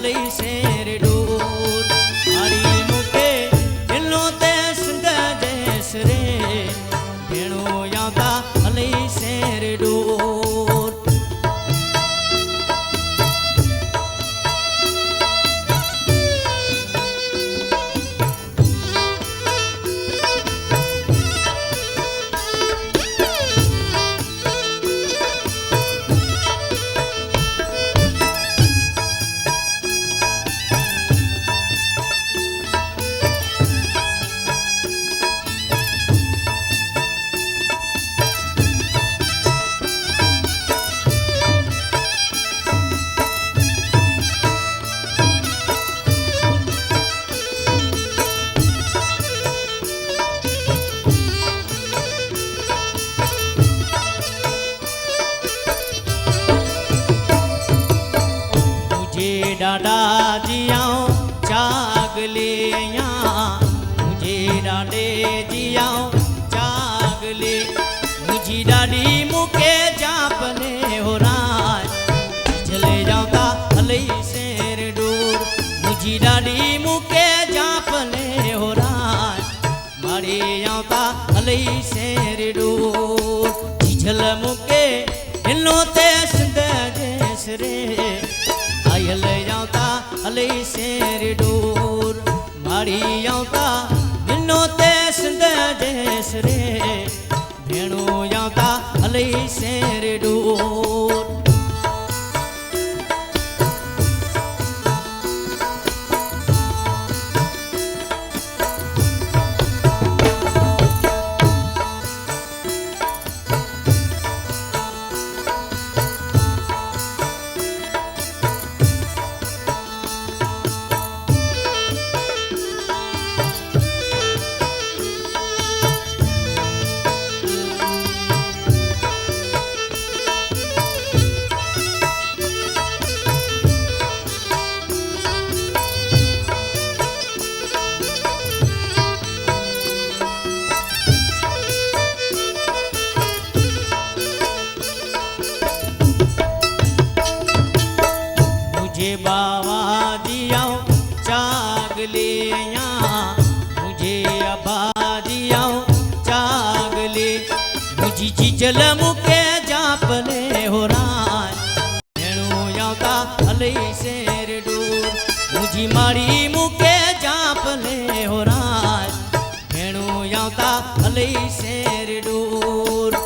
हलई शेर डोर मारी मुके दिलो ते सिंध जैस रे भेणो यादा हलई शेर डोर डाडा जियाओ चागले मुझे डाडे जियाओ चागले मुझी डाडी मुके जापने हो राय चले जाता हलई शेर डोर मुझी डाडी मुके जापने हो राय मारे आता हलई शेर डोर झल मुके हिलो ते सिंध जैस रे आयल जाता हलई शेर डोर मारी जाता दिनो ते सिंध जैस रे भेणो जाता हलई शेर डोर मुझे बाबा जियाओ चागले मुझे अबा जियाओ चागले मुझी चिचल मुके जापले हो राय भेणो याता हलई शेर डोर मुझी मारी मुके जापले हो राय भेणो याता हलई शेर डोर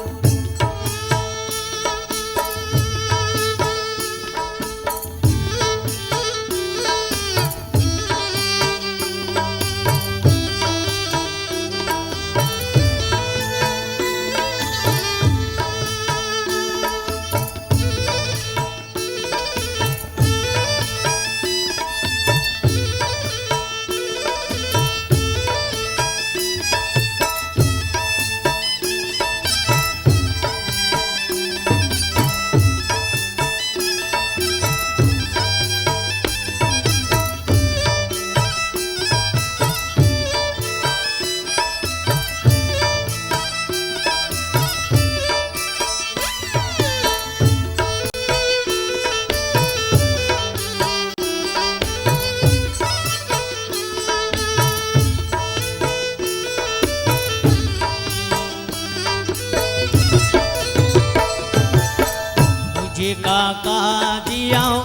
मुझे काका जियाओ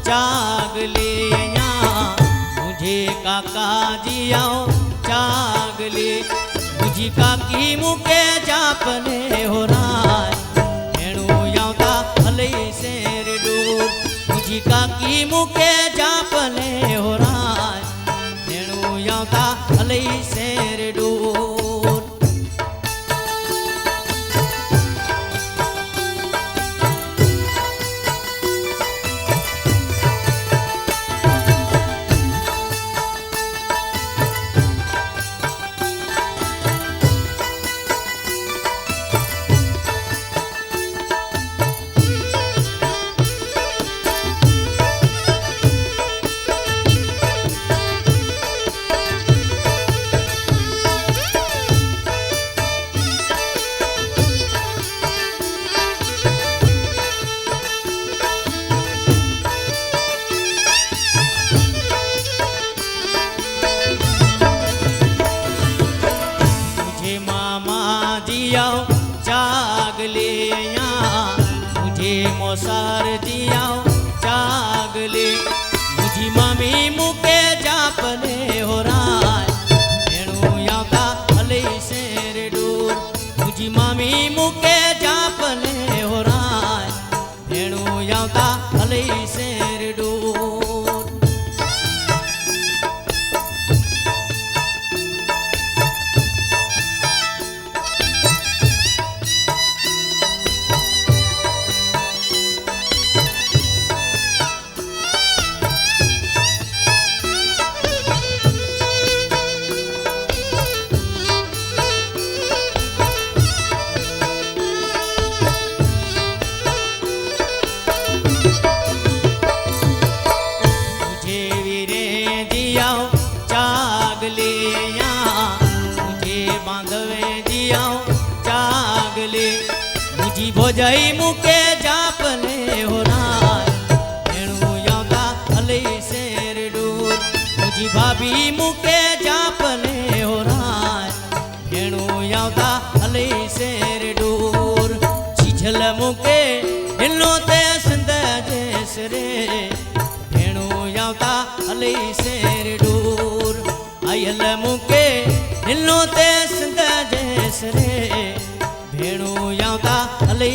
चागले मुझे काका जियाओ चागले मुझी काकी मुके जापने हो राय भेणो याता हलई शेर डोर मुझी काकी मुके जापने हो राय भेणो याता हलई शेर डोर मुके जापले हो राय भेणू यादा हले शेर डूर मुझी भाभी मुके जापले हो राय भेणू यादा हले शेर डूर चीझल मुके हिलो ते सिंध जेसरे भेणू यादा हले शेर डूर आयल मुके हिलो ते सिंध जेसरे भेणू यादा हले